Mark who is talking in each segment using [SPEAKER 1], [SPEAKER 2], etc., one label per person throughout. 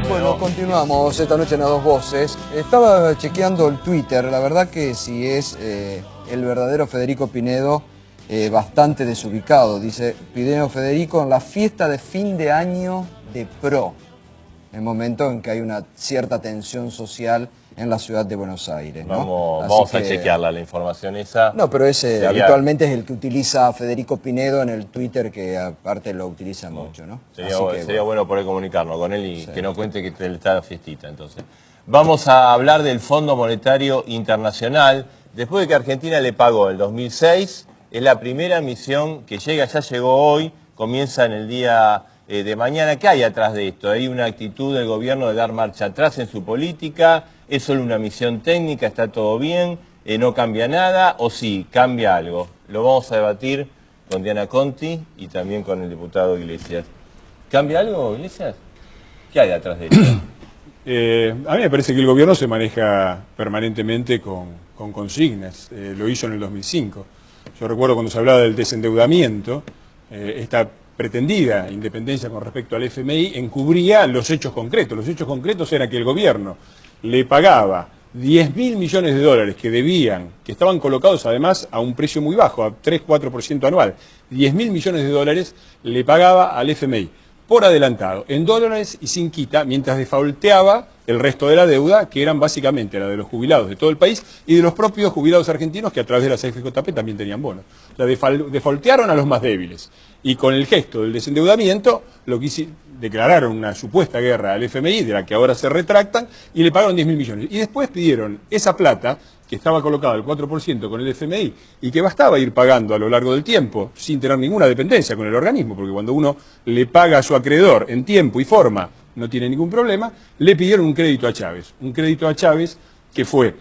[SPEAKER 1] Bueno, continuamos esta noche en A Dos Voces. Estaba chequeando el Twitter, la verdad que si es el verdadero Federico Pinedo, bastante desubicado. Dice, Pinedo Federico en la fiesta de fin de año de PRO, en el momento en que hay una cierta tensión social en la ciudad de Buenos Aires, ¿no?
[SPEAKER 2] Vamos a chequearla, la información esa.
[SPEAKER 1] No, pero ese habitualmente es el que utiliza Federico Pinedo en el Twitter, que aparte lo utiliza mucho, ¿no?
[SPEAKER 2] Sería bueno poder comunicarnos con él y que no cuente que él está en la fiestita, entonces. Vamos a hablar del Fondo Monetario Internacional. Después de que Argentina le pagó el 2006, es la primera misión que llega, ya llegó hoy, comienza en el día de mañana. ¿Qué hay atrás de esto? ¿Hay una actitud del gobierno de dar marcha atrás en su política? ¿Es solo una misión técnica? ¿Está todo bien? ¿No cambia nada? ¿O sí, cambia algo? Lo vamos a debatir con Diana Conti y también con el diputado Iglesias. ¿Cambia algo, Iglesias? ¿Qué hay atrás de esto?
[SPEAKER 3] A mí me parece que el gobierno se maneja permanentemente con consignas. Lo hizo en el 2005. Yo recuerdo cuando se hablaba del desendeudamiento, esta pretendida independencia con respecto al FMI encubría los hechos concretos. Los hechos concretos eran que el gobierno le pagaba 10.000 millones de dólares que debían, que estaban colocados además a un precio muy bajo, a 3-4% anual. 10.000 millones de dólares le pagaba al FMI por adelantado, en dólares y sin quita, mientras defaulteaba el resto de la deuda, que eran básicamente la de los jubilados de todo el país y de los propios jubilados argentinos que a través de las FJP también tenían bonos. O sea, defaultearon a los más débiles. Y con el gesto del desendeudamiento, lo que declararon una supuesta guerra al FMI, de la que ahora se retractan, y le pagaron 10.000 millones. Y después pidieron esa plata, que estaba colocada al 4% con el FMI, y que bastaba ir pagando a lo largo del tiempo, sin tener ninguna dependencia con el organismo, porque cuando uno le paga a su acreedor en tiempo y forma, no tiene ningún problema, le pidieron un crédito a Chávez. Un crédito a Chávez que fue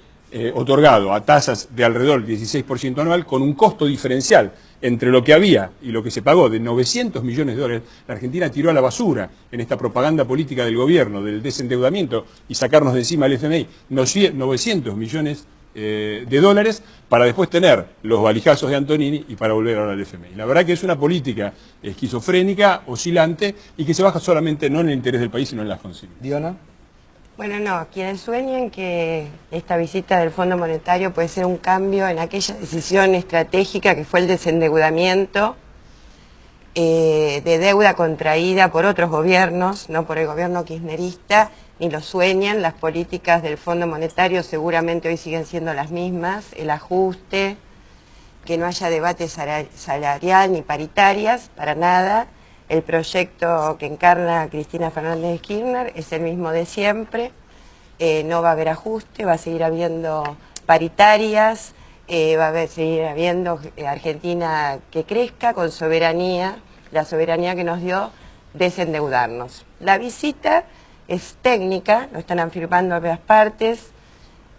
[SPEAKER 3] otorgado a tasas de alrededor del 16% anual, con un costo diferencial entre lo que había y lo que se pagó de 900 millones de dólares. La Argentina tiró a la basura en esta propaganda política del gobierno, del desendeudamiento y sacarnos de encima al FMI 900 millones de dólares para después tener los valijazos de Antonini y para volver ahora al FMI. La verdad que es una política esquizofrénica, oscilante y que se baja solamente no en el interés del país sino en las consignas.
[SPEAKER 1] Diana.
[SPEAKER 4] Bueno, no, quienes sueñen que esta visita del Fondo Monetario puede ser un cambio en aquella decisión estratégica que fue el desendeudamiento de deuda contraída por otros gobiernos, no por el gobierno kirchnerista, ni lo sueñan. Las políticas del Fondo Monetario seguramente hoy siguen siendo las mismas, el ajuste, que no haya debate salarial ni paritarias, para nada. El proyecto que encarna Cristina Fernández de Kirchner es el mismo de siempre, no va a haber ajuste, va a seguir habiendo paritarias, seguir habiendo Argentina que crezca con soberanía, la soberanía que nos dio desendeudarnos. La visita es técnica, lo están afirmando ambas partes,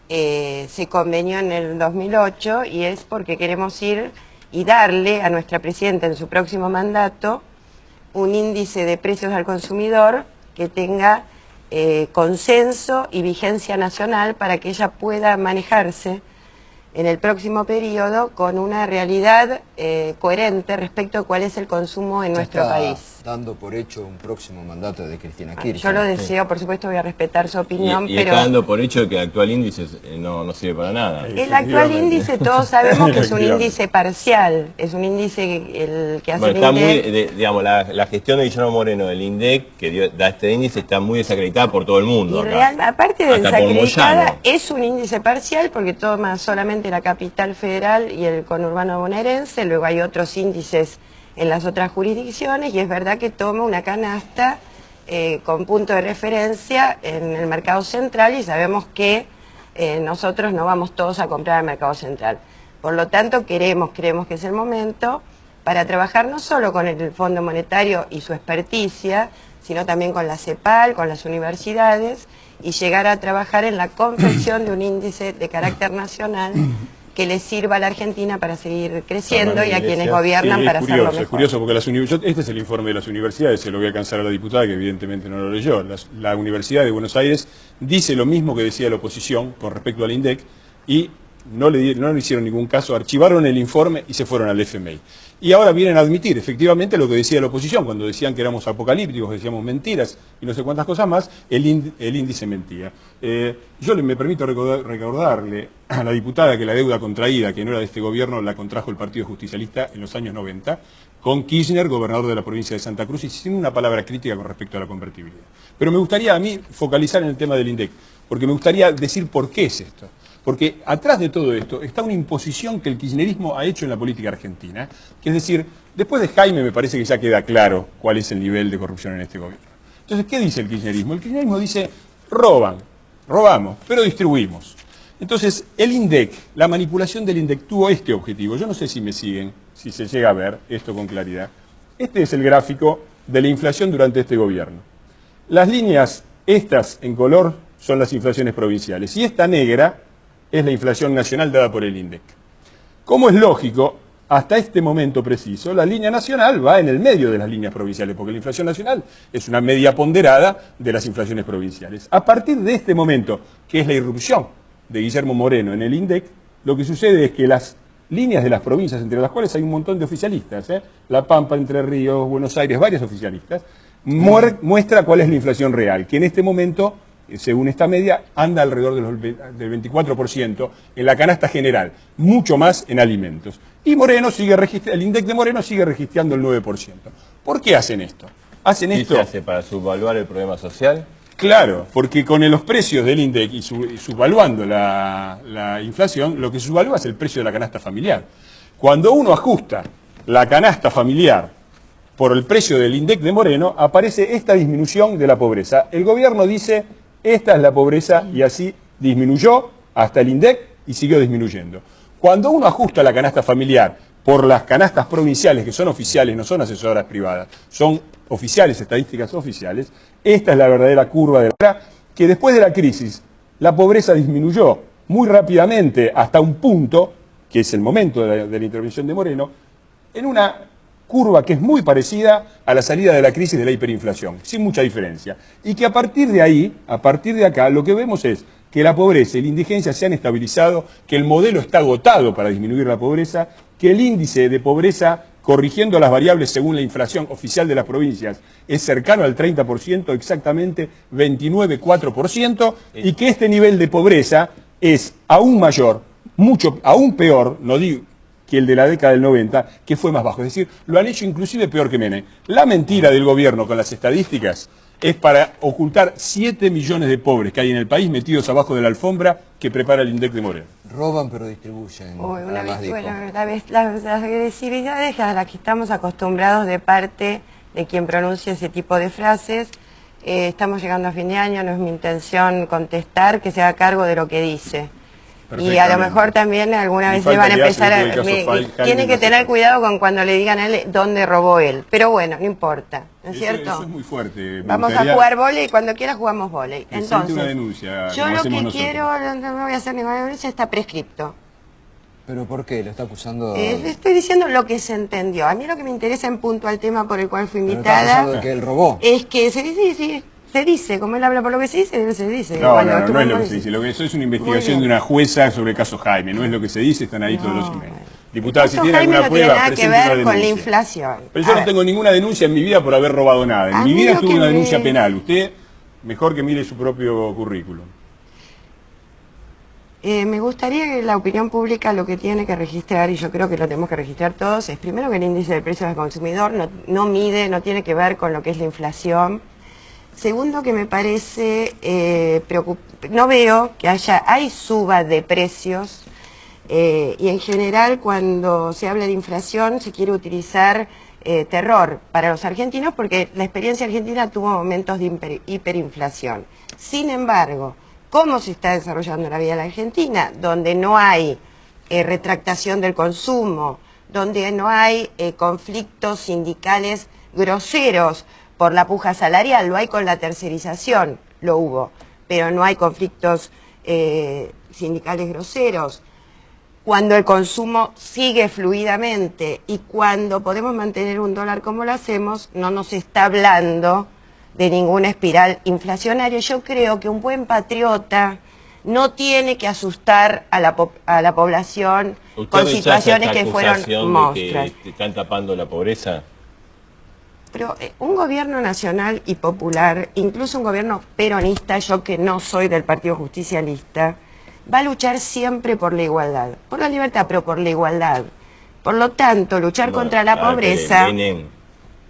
[SPEAKER 4] se convenió en el 2008 y es porque queremos ir y darle a nuestra presidenta en su próximo mandato un índice de precios al consumidor que tenga consenso y vigencia nacional para que ella pueda manejarse en el próximo periodo con una realidad coherente respecto a cuál es el consumo en nuestro país.
[SPEAKER 1] Dando por hecho un próximo mandato de Cristina Kirchner.
[SPEAKER 4] Yo lo deseo, por supuesto voy a respetar su opinión,
[SPEAKER 2] pero...
[SPEAKER 4] está
[SPEAKER 2] dando por hecho que el actual índice no sirve para nada.
[SPEAKER 4] El actual índice todos sabemos que es un índice parcial, es un índice el que hace el INDEC.
[SPEAKER 2] Digamos, la gestión de Guillermo Moreno del INDEC, que da este índice, está muy desacreditada por todo el mundo.
[SPEAKER 4] Y aparte de desacreditada, es un índice parcial porque toma solamente la capital federal y el conurbano bonaerense, luego hay otros índices en las otras jurisdicciones y es verdad que toma una canasta con punto de referencia en el mercado central y sabemos que nosotros no vamos todos a comprar al mercado central. Por lo tanto, creemos que es el momento para trabajar no solo con el Fondo Monetario y su experticia, sino también con la CEPAL, con las universidades y llegar a trabajar en la confección de un índice de carácter nacional que le sirva a la Argentina para seguir creciendo y a quienes gobiernan para hacerlo mejor. Es
[SPEAKER 3] curioso porque este es el informe de las universidades, se lo voy a alcanzar a la diputada que evidentemente no lo leyó. La Universidad de Buenos Aires dice lo mismo que decía la oposición con respecto al INDEC y no le hicieron ningún caso, archivaron el informe y se fueron al FMI. Y ahora vienen a admitir efectivamente lo que decía la oposición, cuando decían que éramos apocalípticos, decíamos mentiras y no sé cuántas cosas más, el índice mentía. Yo me permito recordarle a la diputada que la deuda contraída, que no era de este gobierno, la contrajo el Partido Justicialista en los años 90, con Kirchner, gobernador de la provincia de Santa Cruz, y sin una palabra crítica con respecto a la convertibilidad. Pero me gustaría a mí focalizar en el tema del INDEC, porque me gustaría decir por qué es esto. Porque atrás de todo esto está una imposición que el kirchnerismo ha hecho en la política argentina, que es decir, después de Jaime me parece que ya queda claro cuál es el nivel de corrupción en este gobierno. Entonces, ¿qué dice el kirchnerismo? El kirchnerismo dice, robamos, pero distribuimos. Entonces, el INDEC, la manipulación del INDEC tuvo este objetivo. Yo no sé si me siguen, si se llega a ver esto con claridad. Este es el gráfico de la inflación durante este gobierno. Las líneas, estas en color, son las inflaciones provinciales, y esta negra es la inflación nacional dada por el INDEC. Como es lógico, hasta este momento preciso, la línea nacional va en el medio de las líneas provinciales, porque la inflación nacional es una media ponderada de las inflaciones provinciales. A partir de este momento, que es la irrupción de Guillermo Moreno en el INDEC, lo que sucede es que las líneas de las provincias, entre las cuales hay un montón de oficialistas, La Pampa, Entre Ríos, Buenos Aires, varios oficialistas, muestra cuál es la inflación real, que en este momento, según esta media, anda alrededor del 24% en la canasta general, mucho más en alimentos. Y el INDEC de Moreno sigue registrando el 9%. ¿Por qué hacen esto?
[SPEAKER 2] ¿Qué se hace para subvaluar el problema social?
[SPEAKER 3] Claro, porque con los precios del INDEC y subvaluando la inflación, lo que subvalúa es el precio de la canasta familiar. Cuando uno ajusta la canasta familiar por el precio del INDEC de Moreno, aparece esta disminución de la pobreza. El gobierno dice, esta es la pobreza, y así disminuyó hasta el INDEC y siguió disminuyendo. Cuando uno ajusta la canasta familiar por las canastas provinciales, que son oficiales, no son asesoras privadas, son oficiales, estadísticas oficiales, esta es la verdadera curva de la que después de la crisis la pobreza disminuyó muy rápidamente hasta un punto, que es el momento de la intervención de Moreno, en una curva que es muy parecida a la salida de la crisis de la hiperinflación, sin mucha diferencia. Y que a partir de ahí, a partir de acá, lo que vemos es que la pobreza y la indigencia se han estabilizado, que el modelo está agotado para disminuir la pobreza, que el índice de pobreza, corrigiendo las variables según la inflación oficial de las provincias, es cercano al 30%, exactamente 29,4%, y que este nivel de pobreza es aún mayor, aún peor, no digo, que el de la década del 90, que fue más bajo. Es decir, lo han hecho inclusive peor que Menem. La mentira del gobierno con las estadísticas es para ocultar 7 millones de pobres que hay en el país metidos abajo de la alfombra que prepara el INDEC de Moreno.
[SPEAKER 1] Roban pero distribuyen.
[SPEAKER 4] Las agresividades a las que estamos acostumbrados de parte de quien pronuncia ese tipo de frases, estamos llegando a fin de año, no es mi intención contestar, que se haga cargo de lo que dice. Y a lo mejor también alguna vez le van a empezar a... Tiene que tener cuidado con cuando le digan a él dónde robó él. Pero bueno, no importa, ¿no es cierto?
[SPEAKER 3] Eso es muy fuerte.
[SPEAKER 4] Vamos a jugar vóley, cuando quiera jugamos vóley. Entonces,
[SPEAKER 3] una denuncia,
[SPEAKER 4] yo lo que quiero, no voy a hacer ninguna denuncia, está prescripto.
[SPEAKER 1] ¿Pero por qué? ¿Lo está acusando?
[SPEAKER 4] Le estoy diciendo lo que se entendió. A mí lo que me interesa en punto al tema por el cual fui
[SPEAKER 1] ¿Pero
[SPEAKER 4] invitada...
[SPEAKER 1] está acusado de que él robó?
[SPEAKER 4] Es que se dice, como él habla por lo que se dice.
[SPEAKER 3] No es lo que se dice. Lo que eso es una investigación de una jueza sobre el caso Jaime. No es lo que se dice, están ahí todos los emails. Diputada, si tiene alguna prueba, presente una denuncia.
[SPEAKER 4] No tiene nada que ver con la inflación.
[SPEAKER 3] Pero yo no tengo ninguna denuncia en mi vida por haber robado nada. En mi vida tuve una denuncia penal. Usted, mejor que mire su propio currículum.
[SPEAKER 4] Me gustaría que la opinión pública lo que tiene que registrar, y yo creo que lo tenemos que registrar todos, es primero que el índice de precios del consumidor no mide, no tiene que ver con lo que es la inflación. Segundo, que me parece no veo que hay suba de precios y en general cuando se habla de inflación se quiere utilizar terror para los argentinos porque la experiencia argentina tuvo momentos de hiperinflación. Sin embargo, ¿cómo se está desarrollando la vida en la Argentina? Donde no hay retractación del consumo, donde no hay conflictos sindicales groseros por la puja salarial, lo hay con la tercerización, lo hubo, pero no hay conflictos sindicales groseros. Cuando el consumo sigue fluidamente y cuando podemos mantener un dólar como lo hacemos, no nos está hablando de ninguna espiral inflacionaria. Yo creo que un buen patriota no tiene que asustar a la población con situaciones que fueron monstruosas.
[SPEAKER 2] ¿Que están tapando la pobreza?
[SPEAKER 4] Pero un gobierno nacional y popular, incluso un gobierno peronista, yo que no soy del Partido Justicialista, va a luchar siempre por la igualdad, por la libertad, pero por la igualdad. Por lo tanto, luchar contra la pobreza...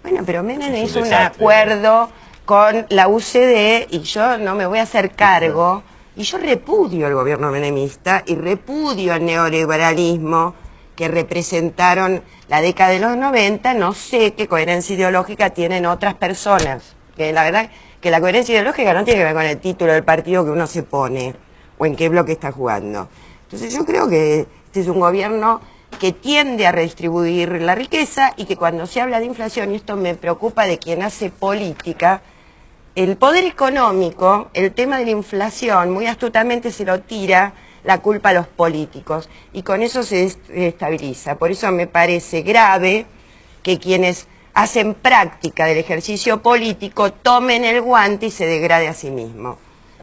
[SPEAKER 4] Bueno, pero Menem hizo un acuerdo con la UCD y yo no me voy a hacer cargo, y yo repudio el gobierno menemista y repudio el neoliberalismo que representaron la década de los 90, no sé qué coherencia ideológica tienen otras personas, que la verdad que la coherencia ideológica no tiene que ver con el título del partido que uno se pone o en qué bloque está jugando. Entonces yo creo que este es un gobierno que tiende a redistribuir la riqueza y que cuando se habla de inflación, y esto me preocupa de quien hace política, el poder económico, el tema de la inflación, muy astutamente se lo tira la culpa a los políticos y con eso se estabiliza. Por eso me parece grave que quienes hacen práctica del ejercicio político tomen el guante y se degrade a sí mismo.